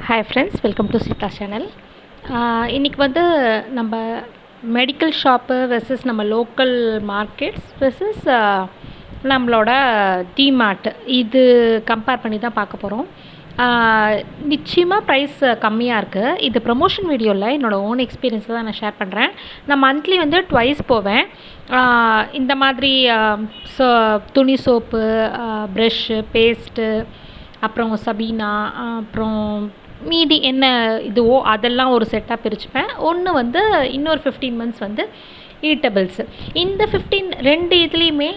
Hi friends, welcome to Sita channel. இன்னைக்கு வந்து நம்ம மெடிக்கல் ஷாப்பு வெர்சஸ் நம்ம லோக்கல் மார்க்கெட்ஸ் வெர்சஸ் நம்மளோட டிமார்ட் இது கம்பேர் பண்ணி தான் பார்க்க போகிறோம். நிச்சயமாக ப்ரைஸ் கம்மியாக இருக்குது. இது ப்ரமோஷன் வீடியோவில் என்னோடய ஓன் எக்ஸ்பீரியன்ஸை தான் நான் ஷேர் பண்ணுறேன். நான் மந்த்லி வந்து ட்வைஸ் போவேன். இந்த மாதிரி துணி சோப்பு, ப்ரெஷ்ஷு, பேஸ்ட்டு, அப்புறம் சபீனா, அப்புறம் மீதி என்ன இதுவோ அதெல்லாம் ஒரு செட்டாக பிரிச்சுப்பேன். ஒன்று வந்து இன்னொரு 15 மந்த்ஸ் வந்து ஈட்டபிள்ஸு. இந்த 2 இதுலேயுமே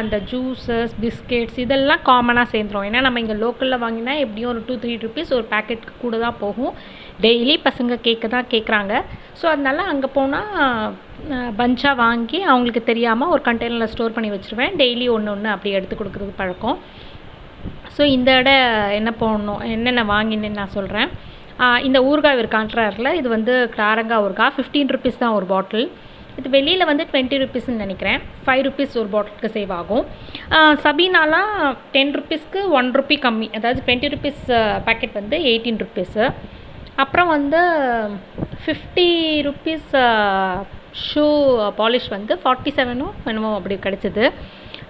அந்த ஜூஸஸ், பிஸ்கெட்ஸ் இதெல்லாம் காமனாக சேர்ந்துரும். ஏன்னா நம்ம இங்கே லோக்கலில் வாங்கினா எப்படியும் ஒரு 2-3 ருபீஸ் ஒரு பேக்கெட்டுக்கு கூட தான் போகும். டெய்லி பசங்க தான் கேட்குறாங்க. ஸோ அதனால் அங்கே போனால் பஞ்சாக வாங்கி அவங்களுக்கு தெரியாமல் ஒரு கண்டெய்னரில் ஸ்டோர் பண்ணி வச்சுருவேன். டெய்லி ஒன்று அப்படி எடுத்து கொடுக்குறது பழக்கம். ஸோ இந்த என்ன போடணும், என்னென்ன வாங்கினேன்னு நான் சொல்கிறேன். இந்த ஊறுகாய் ஒரு காண்ட்ராரில் இது வந்து காரங்காய் ஊறுகாய் 15 ருபீஸ் தான் ஒரு பாட்டில். இது வெளியில் வந்து 20 ருபீஸ்ன்னு நினைக்கிறேன். 5 ருபீஸ் ஒரு பாட்டிலுக்கு சேவ் ஆகும். சபீனாலாம் 10 ருபீஸ்க்கு 1 ருபி கம்மி, அதாவது 20 ருபீஸ் பேக்கெட் வந்து 18 ருபீஸு. அப்புறம் வந்து 50 ருபீஸ் ஷூ பாலிஷ் வந்து 47 என்னமோ அப்படி கிடச்சிது.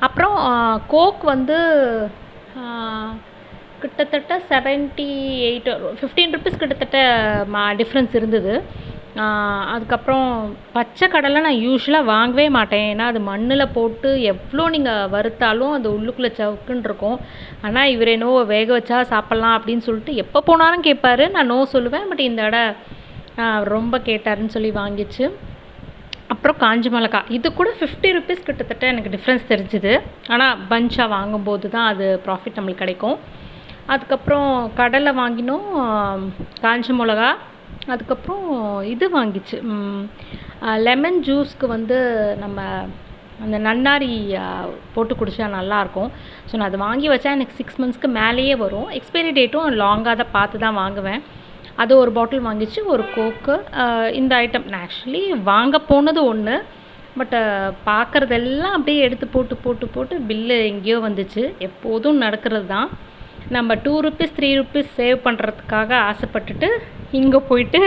அப்புறம் கோக் வந்து கிட்டத்தட்ட 78 15 ருபீஸ் கிட்டத்தட்ட டிஃப்ரென்ஸ் இருந்தது. அதுக்கப்புறம் பச்சை கடலை நான் யூஸ்வலாக வாங்கவே மாட்டேன். ஏன்னா அது மண்ணில் போட்டு எவ்வளோ நீங்கள் வறுத்தாலும் அது உள்ளுக்குள்ளே சவுக்குன்னு இருக்கும். ஆனால் இவர் என்னவோ வேக வச்சா சாப்பிட்லாம் அப்படின்னு சொல்லிட்டு எப்போ போனாலும் கேட்பார். நான் நோ சொல்லுவேன். பட் இந்த ரொம்ப கேட்டாருன்னு சொல்லி வாங்கிச்சு. அப்புறம் காஞ்ச மிளகா இது கூட 50 ருபீஸ் கிட்டத்தட்ட எனக்கு டிஃப்ரென்ஸ் தெரிஞ்சுது. ஆனால் பஞ்சாக வாங்கும்போது தான் அது ப்ராஃபிட் நம்மளுக்கு கிடைக்கும். அதுக்கப்புறம் கடலை வாங்கினோம், காஞ்ச மிளகா. அதுக்கப்புறம் இது வாங்கிச்சு லெமன் ஜூஸ்க்கு வந்து நம்ம அந்த நன்னாரி போட்டு குடித்தா நல்லாயிருக்கும். ஸோ நான் அது வாங்கி வச்சா எனக்கு 6 மந்த்ஸ்க்கு மேலேயே வரும். எக்ஸ்பைரி டேட்டும் லாங்காக தான் பார்த்து தான் வாங்குவேன். அது ஒரு பாட்டில் வாங்கிச்சு. ஒரு கோக்கு. இந்த ஐட்டம் நான் ஆக்சுவலி வாங்க போனது ஒன்று, பட் பார்க்குறதெல்லாம் அப்படியே எடுத்து போட்டு பில்லு எங்கேயோ வந்துச்சு. எப்போதும் நடக்கிறது தான். நம்ம 2 ருபீஸ் 3 ருபீஸ் சேவ் பண்ணுறதுக்காக ஆசைப்பட்டுட்டு இங்கே போயிட்டு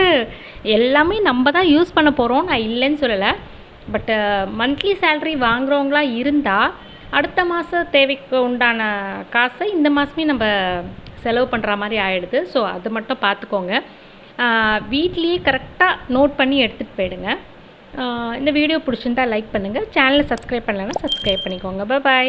எல்லாமே நம்ம தான் யூஸ் பண்ண போகிறோம், நான் இல்லைன்னு சொல்லலை. பட்டு மந்த்லி சேல்ரி வாங்குறவங்களா இருந்தால் அடுத்த மாதம் தேவைக்கு உண்டான காசை இந்த மாதமே நம்ம செலவு பண்ணுற மாதிரி ஆகிடுது. ஸோ அது மட்டும் பார்த்துக்கோங்க. வீட்லேயே கரெக்டாக நோட் பண்ணி எடுத்துகிட்டு போயிடுங்க. இந்த வீடியோ பிடிச்சிருந்தா லைக் பண்ணுங்கள். சேனலை சப்ஸ்கிரைப் பண்ணலைன்னா சப்ஸ்கிரைப் பண்ணிக்கோங்க. பாய்.